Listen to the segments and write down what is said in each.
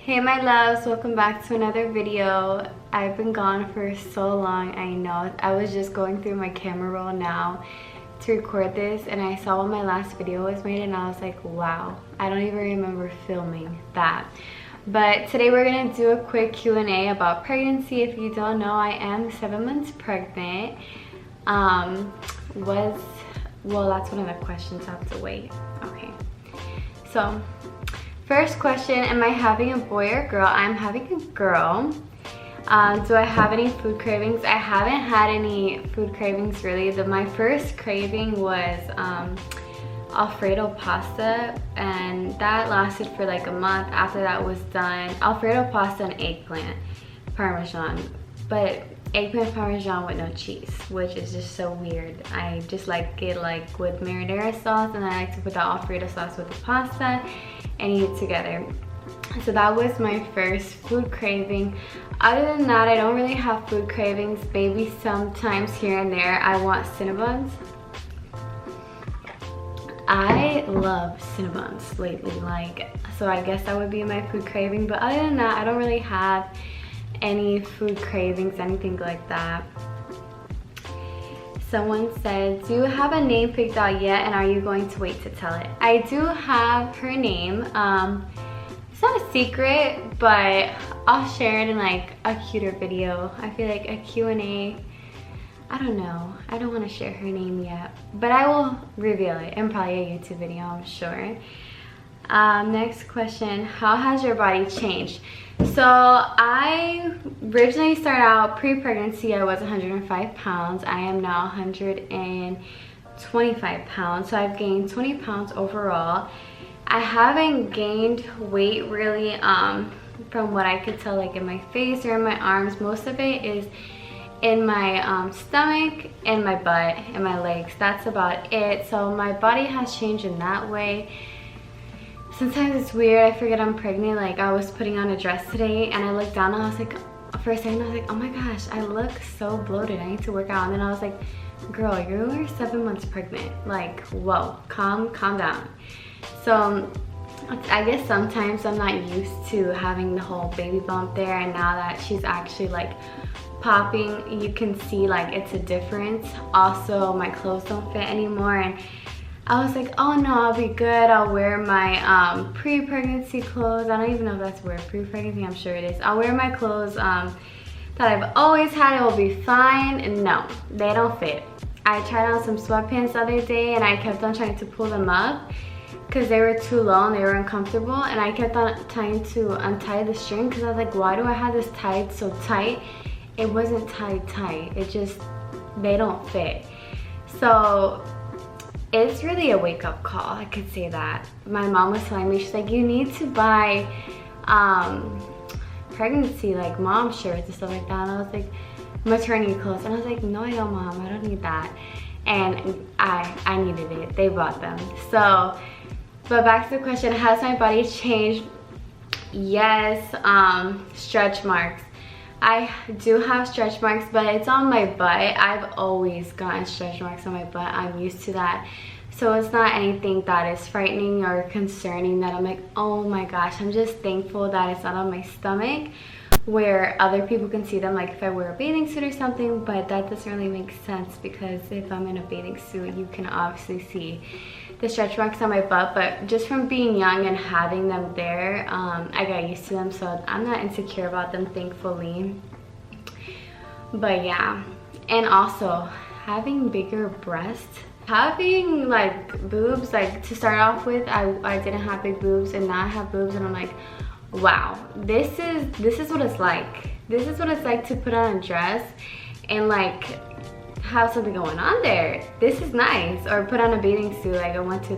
Hey my loves, welcome back to another video. I've been gone for so long, I know. I was just going through my camera roll now to record this and I saw when my last video was made and I was like, wow, I don't even remember filming that. But today we're gonna do a quick Q&A about pregnancy. If you don't know, I am 7 months pregnant. Well, that's one of the questions. I have to wait. Okay, so first question, am I having a boy or girl? I'm having a girl. Do I have any food cravings? I haven't had any food cravings really. My first craving was Alfredo pasta, and that lasted for like a month. After that was done, Alfredo pasta and eggplant parmesan, but eggplant parmesan with no cheese, which is just so weird. I just like it like with marinara sauce, and I like to put the Alfredo sauce with the pasta and eat it together. So that was my first food craving. Other than that, I don't really have food cravings. Maybe sometimes here and there I want Cinnabons. I love Cinnabons lately, so I guess that would be my food craving. But other than that, I don't really have any food cravings, anything like that. Someone said, do you have a name picked out yet, and are you going to wait to tell it? I do have her name. It's not a secret, but I'll share it in like a cuter video. I feel like a Q&A, I don't know. I don't want to share her name yet, but I will reveal it in probably a YouTube video, I'm sure. Next question, how has your body changed? So I originally started out pre-pregnancy, I was 105 pounds. I am now 125 pounds, so I've gained 20 pounds overall. I haven't gained weight really from what I could tell, like in my face or in my arms. Most of it is in my stomach and my butt and my legs. That's about it. So my body has changed in that way. Sometimes it's weird, I forget I'm pregnant. Like I was putting on a dress today and I looked down and I was like, for a second I was like, oh my gosh, I look so bloated, I need to work out. And then I was like, girl, you're 7 months pregnant. Like, whoa, calm down. So I guess sometimes I'm not used to having the whole baby bump there, and now that she's actually like popping, you can see like it's a difference. Also, my clothes don't fit anymore, and I was like, oh no, I'll be good. I'll wear my pre-pregnancy clothes. I don't even know if that's where pre-pregnancy, I'm sure it is. I'll wear my clothes that I've always had. It will be fine. And no, they don't fit. I tried on some sweatpants the other day and I kept on trying to pull them up because they were too low and they were uncomfortable, and I kept on trying to untie the string because I was like, why do I have this tied so tight? It wasn't tight, it just, they don't fit. So it's really a wake-up call, I could say that. My mom was telling me, she's like, you need to buy pregnancy like mom shirts and stuff like that, and I was like, maternity clothes, and I was like, no I don't, mom, I don't need that. And I needed it. They bought them. So, but back to the question, has my body changed? Yes. Stretch marks. I do have stretch marks, but it's on my butt. I've always gotten stretch marks on my butt. I'm used to that. So it's not anything that is frightening or concerning that I'm like, oh my gosh. I'm just thankful that it's not on my stomach where other people can see them, like if I wear a bathing suit or something, but that doesn't really make sense because if I'm in a bathing suit, you can obviously see the stretch marks on my butt. But just from being young and having them there, I got used to them, so I'm not insecure about them, thankfully. But yeah, and also having bigger breasts, having like boobs, like to start off with, I didn't have big boobs, and now I have boobs, and I'm like, wow, this is what it's like. This is what it's like to put on a dress and like have something going on there. This is nice. Or put on a bathing suit. Like I went to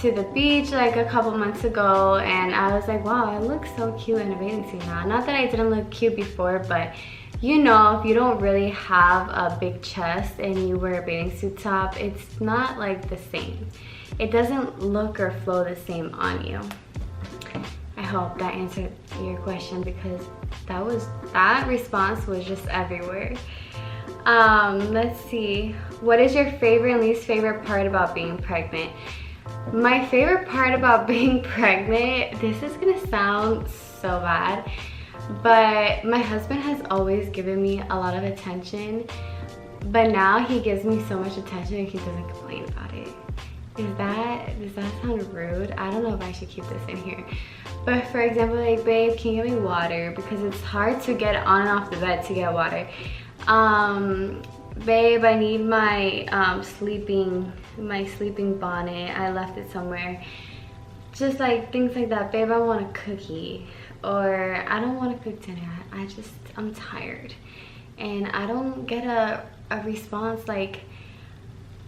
the beach like a couple months ago, and I was like, wow, I look so cute in a bathing suit now. Not that I didn't look cute before, but you know, if you don't really have a big chest and you wear a bathing suit top, it's not like the same. It doesn't look or flow the same on you. I hope that answered your question because that response was just everywhere. Let's see. What is your favorite and least favorite part about being pregnant? My favorite part about being pregnant, this is gonna sound so bad, but my husband has always given me a lot of attention, but now he gives me so much attention and he doesn't complain about it. Does that sound rude? I don't know if I should keep this in here. But for example, like, babe, can you give me water? Because it's hard to get on and off the bed to get water. Babe, I need my sleeping bonnet. I left it somewhere. Just like things like that. Babe, I want a cookie. Or I don't want to cook dinner. I'm tired. And I don't get a response like,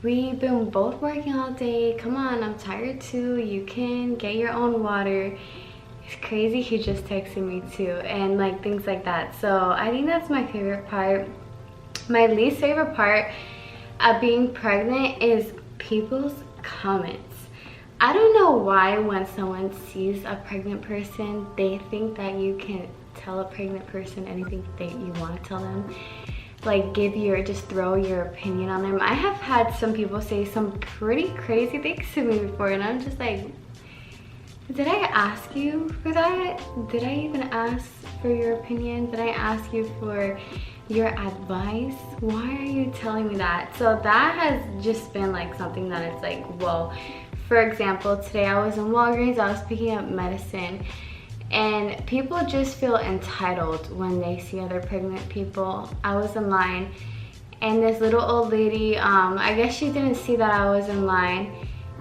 we've been both working all day. Come on, I'm tired too. You can get your own water. It's crazy, he just texted me too. And like things like that. So I think that's my favorite part. My least favorite part of being pregnant is people's comments. I don't know why when someone sees a pregnant person, they think that you can tell a pregnant person anything that you want to tell them. Like just throw your opinion on them. I have had some people say some pretty crazy things to me before, and I'm just like, did I ask you for that? Did I even ask for your opinion? Did I ask you for your advice? Why are you telling me that? So that has just been like something that it's like, whoa. For example, today I was in Walgreens, I was picking up medicine, and people just feel entitled when they see other pregnant people. I was in line, and this little old lady, I guess she didn't see that I was in line,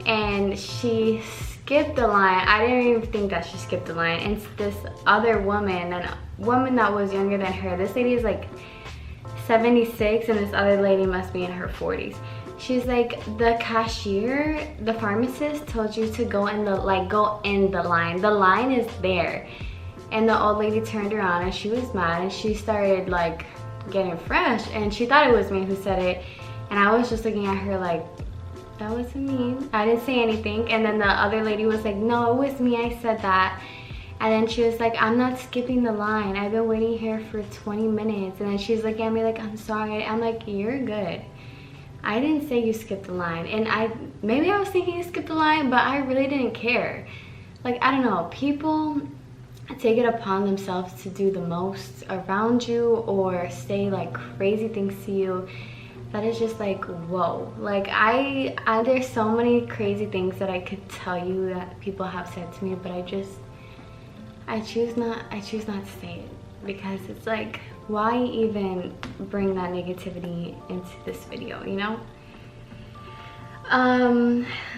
and she skipped the line. I didn't even think that she skipped the line. And this other woman, a woman that was younger than her, this lady is like 76, and this other lady must be in her 40s. She's like, the cashier, the pharmacist told you to go in the line. The line is there. And the old lady turned around and she was mad, and she started like getting fresh, and she thought it was me who said it. And I was just looking at her like, that wasn't me. I didn't say anything. And then the other lady was like, no, it was me, I said that. And then she was like, I'm not skipping the line. I've been waiting here for 20 minutes. And then she's looking at me like, I'm sorry. I'm like, you're good. I didn't say you skipped the line. And maybe I was thinking you skipped the line, but I really didn't care. Like, I don't know, people take it upon themselves to do the most around you or say like crazy things to you. That is just like, whoa. Like there's so many crazy things that I could tell you that people have said to me, but I choose not to say it, because it's like, why even bring that negativity into this video, you know?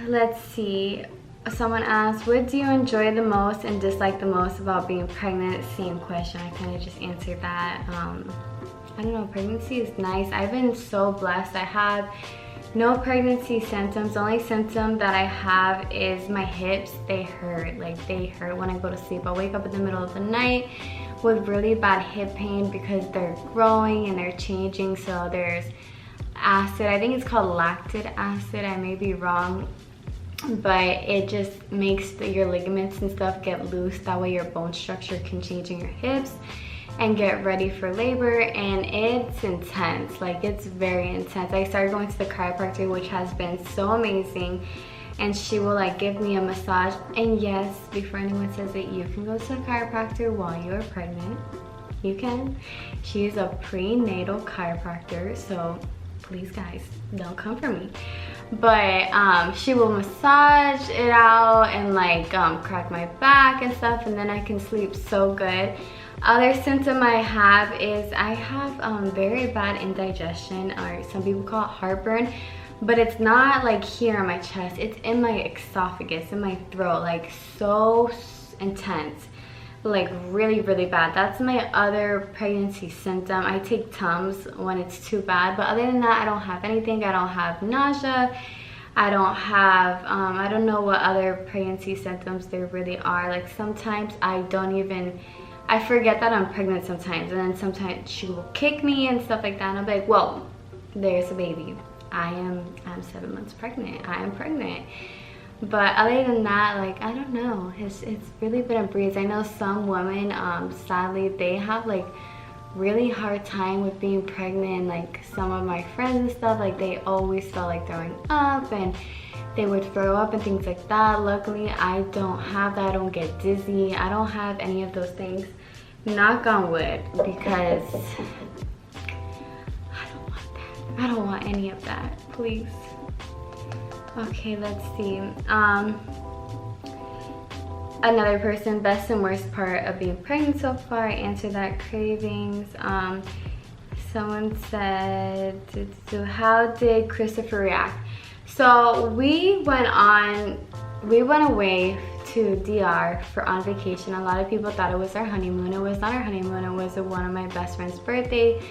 Let's see. Someone asked, what do you enjoy the most and dislike the most about being pregnant? Same question. I kind of just answered that. I don't know, pregnancy is nice. I've been so blessed. I have no pregnancy symptoms. The only symptom that I have is my hips. They hurt. Like, they hurt when I go to sleep. I wake up in the middle of the night with really bad hip pain because they're growing and they're changing. So there's acid. I think it's called lactic acid. I may be wrong. But it just makes your ligaments and stuff get loose. That way your bone structure can change in your hips and get ready for labor. And it's intense. Like, it's very intense. I started going to the chiropractor, which has been so amazing, and she will like give me a massage. And yes, before anyone says it, you can go to a chiropractor while you're pregnant. You can. She's a prenatal chiropractor, so please guys, don't come for me. But she will massage it out and like crack my back and stuff, and then I can sleep so good. Other symptom I have is I have very bad indigestion, or some people call it heartburn, but it's not like here on my chest, it's in my esophagus, in my throat, like so intense, like really, really bad. That's my other pregnancy symptom. I take Tums when it's too bad, but other than that, I don't have anything. I don't have nausea. I don't have, I don't know what other pregnancy symptoms there really are. Like, sometimes I forget that I'm pregnant sometimes, and then sometimes she will kick me and stuff like that, and I'm like, whoa, there's a baby. I'm 7 months pregnant. I am pregnant. But other than that, like, I don't know. It's really been a breeze. I know some women, sadly, they have like really hard time with being pregnant. Like some of my friends and stuff, like they always felt like throwing up and they would throw up and things like that. Luckily, I don't have that. I don't get dizzy. I don't have any of those things. Knock on wood, because I don't want that. I don't want any of that, please. Okay, let's see. Another person, best and worst part of being pregnant so far. I answered that. Cravings. Someone said, how did Christopher react? So we went away to DR on vacation. A lot of people thought it was our honeymoon. It was not our honeymoon. It was one of my best friend's birthday.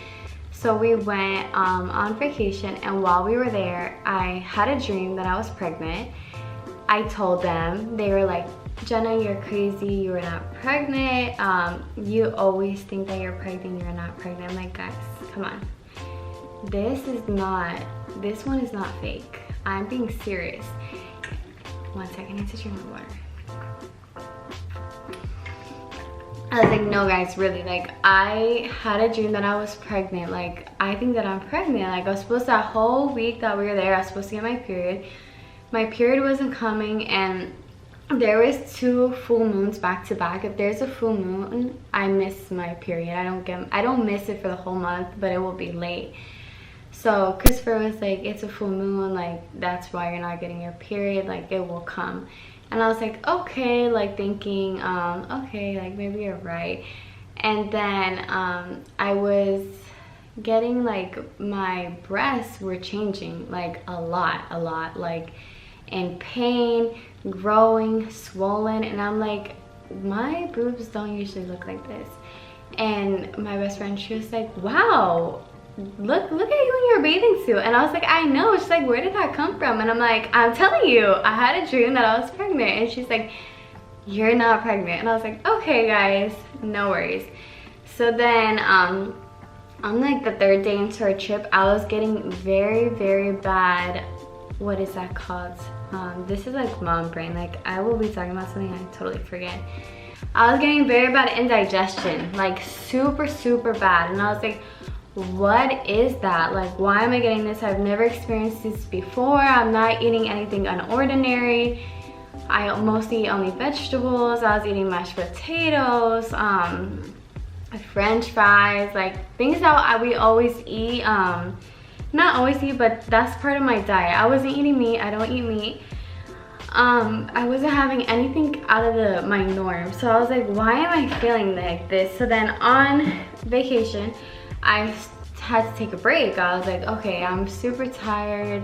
So we went on vacation, and while we were there, I had a dream that I was pregnant. I told them. They were like, Jenna, you're crazy. You were not pregnant. You always think that you're pregnant. You're not pregnant. I'm like, guys, come on. This one is not fake. I'm being serious. One second, I need to drink my water. I was like, no guys, really, like I had a dream that I was pregnant. Like I think that I'm pregnant. Like I was supposed to, that whole week that we were there, I was supposed to get my period. My period wasn't coming, and there was 2 full moons back to back. If there's a full moon, I miss my period. I don't miss it for the whole month, but it will be late. So Christopher was like, it's a full moon, like that's why you're not getting your period, like it will come. And I was like, okay, like thinking, okay, like maybe you're right. And then I was getting, like, my breasts were changing, like a lot, like in pain, growing, swollen. And I'm like, my boobs don't usually look like this. And my best friend, she was like, wow, look at you in your bathing suit. And I was like, I know. She's like, where did that come from? And I'm like, I'm telling you, I had a dream that I was pregnant. And she's like, you're not pregnant. And I was like, okay guys, no worries. So then on like the 3rd day into our trip, I was getting very, very bad, what is that called? This is like mom brain. Like I will be talking about something I totally forget. I was getting very bad indigestion, like super, super bad. And I was like, what is that? Like, why am I getting this? I've never experienced this before. I'm not eating anything unordinary. I mostly eat only vegetables. I was eating mashed potatoes, French fries, like things that we always eat. Not always eat, but that's part of my diet. I wasn't eating meat. I don't eat meat. I wasn't having anything out of my norm. So I was like, why am I feeling like this? So then on vacation, I had to take a break. I was like, okay, I'm super tired.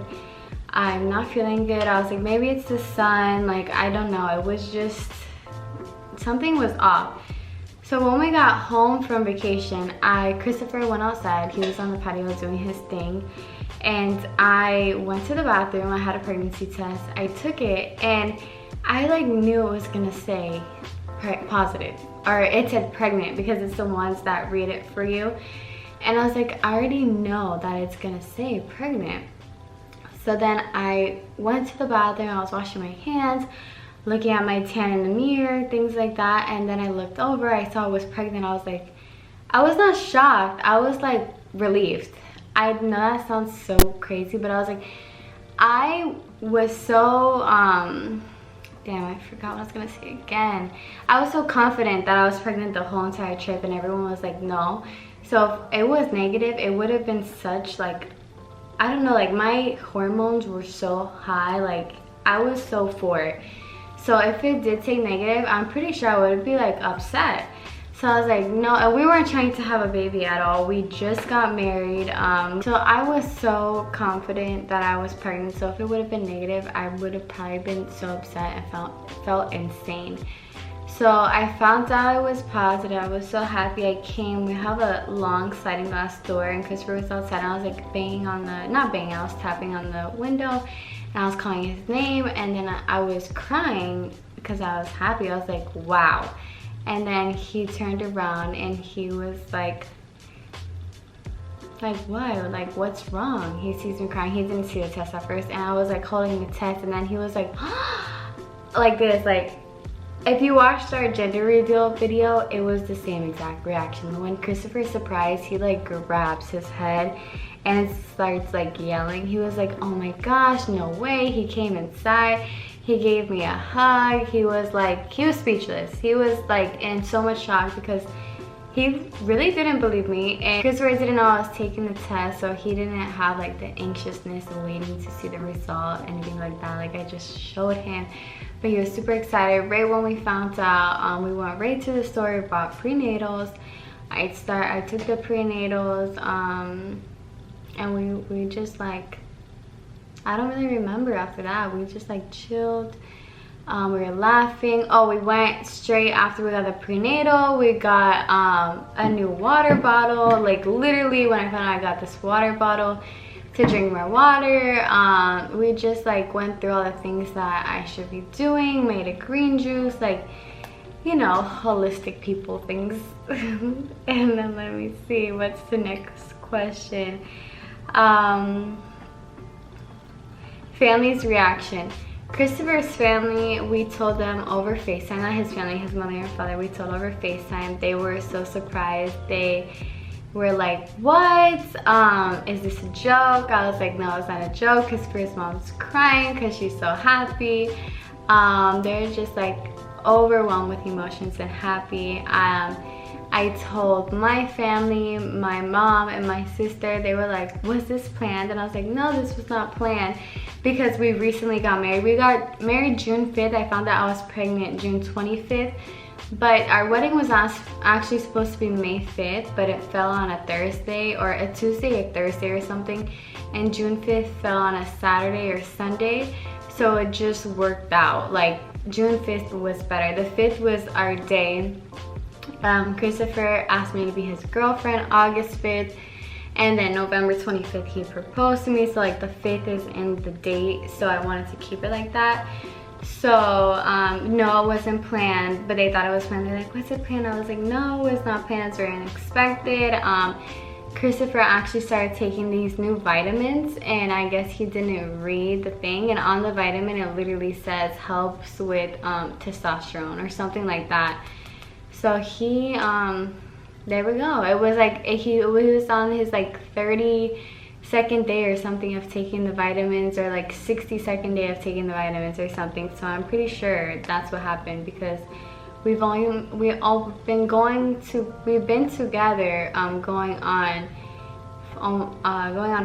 I'm not feeling good. I was like, maybe it's the sun. Like, I don't know. It was just, something was off. So when we got home from vacation, Christopher went outside. He was on the patio doing his thing. And I went to the bathroom. I had a pregnancy test. I took it, and I like knew it was gonna say positive, or it said pregnant, because it's the ones that read it for you. And I was like, I already know that it's gonna say pregnant. So then I went to the bathroom. I was washing my hands, looking at my tan in the mirror, things like that. And then I looked over, I saw I was pregnant. I was like, I was not shocked. I was like relieved. I know that sounds so crazy, but I was like, I was so, damn, I forgot what I was gonna say again. I was so confident that I was pregnant the whole entire trip, and everyone was like, no. So if it was negative, it would have been such, like, I don't know, like my hormones were so high, like I was so for it. So if it did take negative, I'm pretty sure I would be like upset. So I was like, no, and we weren't trying to have a baby at all. We just got married. So I was so confident that I was pregnant. So if it would have been negative, I would have probably been so upset and felt insane. So I found out it was positive. I was so happy. I came. We have a long sliding glass door, and Christopher was outside, and I was like banging on the, not banging, I was tapping on the window, and I was calling his name, and then I was crying because I was happy. I was like, wow. And then he turned around and he was like what? Like, what's wrong? He sees me crying. He didn't see the test at first, and I was like holding the test, and then he was like like this, like if you watched our gender reveal video, it was the same exact reaction. When Christopher's surprised, he like grabs his head and starts like yelling. He was like, oh my gosh, no way. He came inside, he gave me a hug. He was speechless. He was like in so much shock because he really didn't believe me, and Christopher didn't know I was taking the test, so he didn't have like the anxiousness of waiting to see the result, anything like that. Like I just showed him, but he was super excited. Right when we found out, we went right to the store, bought prenatals. I took the prenatals, and we just like, I don't really remember after that. We just like chilled. We were laughing. Oh, we went straight after we got the prenatal. We got a new water bottle. Like literally when I found out I got this water bottle to drink more water. We just like went through all the things that I should be doing. Made a green juice, like, you know, holistic people things. And then let me see, what's the next question? Family's reaction. Christopher's family, we told them over FaceTime, not his family, his mother and father, we told over FaceTime. They were so surprised. They were like, what? Is this a joke? I was like, no, it's not a joke. Christopher's mom's crying because she's so happy. They're just like overwhelmed with emotions and happy. I told my family, my mom and my sister. They were like, was this planned? And I was like, no, this was not planned, because we recently got married. We got married June 5th. I found out I was pregnant June 25th, but our wedding was actually supposed to be May 5th, but it fell on a Thursday or a Tuesday or Thursday or something, and June 5th fell on a Saturday or Sunday, so it just worked out. Like June 5th was better. The 5th was our day. Christopher asked me to be his girlfriend August 5th, and then November 25th he proposed to me, so like the 5th is in the date, so I wanted to keep it like that. So no, it wasn't planned, but they thought it was planned. They're like, what's it planned? I was like, no, it's not planned, it's very unexpected. Christopher actually started taking these new vitamins, and I guess he didn't read the thing, and on the vitamin it literally says helps with testosterone or something like that. So he, there we go. It was like, he was on his like 32nd day or something of taking the vitamins, or like 62nd day of taking the vitamins or something. So I'm pretty sure that's what happened, because we've been together going on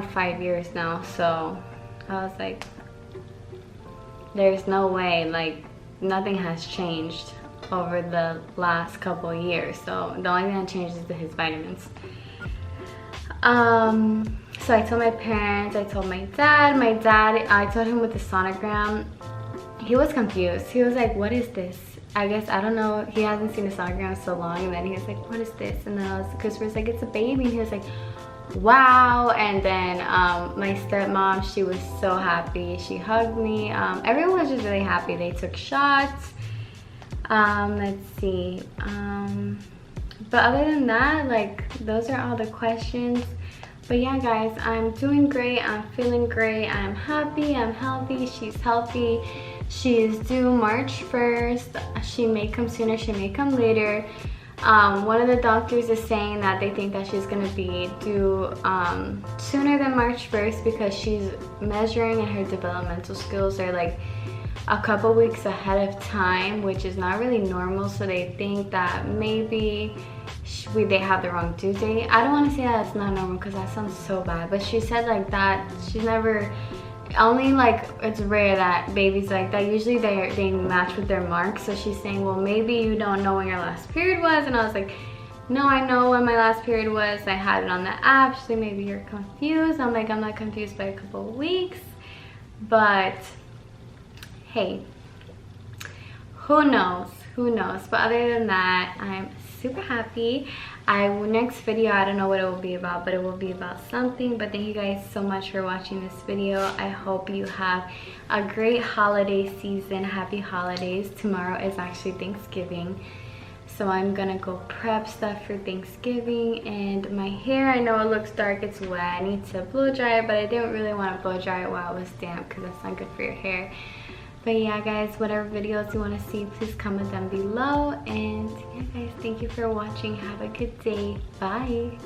5 years now. So I was like, there's no way, like nothing has changed over the last couple of years. So the only thing that changes is his vitamins. So I told my parents, I told my dad. I told him with the sonogram. He was confused. He was like, what is this? I guess, I don't know, he hasn't seen a sonogram in so long, and then he was like, what is this? And then Christopher was like, it's a baby, and he was like, wow. And then my stepmom, she was so happy. She hugged me. Everyone was just really happy. They took shots. Let's see, but other than that, like, those are all the questions. But yeah, guys, I'm doing great. I'm feeling great. I'm happy. I'm healthy. She's healthy. She's due March 1st. She may come sooner, she may come later. One of the doctors is saying that they think that she's gonna be due sooner than March 1st, because she's measuring, and her developmental skills are like a couple weeks ahead of time, which is not really normal. So they think that maybe they have the wrong due date. I don't want to say that it's not normal, because that sounds so bad, but she said like that. She's never, only like, it's rare that babies like that. Usually they match with their marks. So she's saying, well, maybe you don't know when your last period was. And I was like, no, I know when my last period was. I had it on the app. She's like, maybe you're confused. I'm like, I'm not confused by a couple of weeks, but hey, who knows? But other than that, I'm super happy. Next video, I don't know what it will be about, but it will be about something. But thank you guys so much for watching this video. I hope you have a great holiday season. Happy holidays. Tomorrow is actually Thanksgiving, so I'm gonna go prep stuff for Thanksgiving. And my hair, I know it looks dark, it's wet. I need to blow dry it, but I didn't really want to blow dry it while it was damp, because that's not good for your hair. But yeah guys, whatever videos you want to see, please comment them below. And yeah guys, thank you for watching. Have a good day. Bye.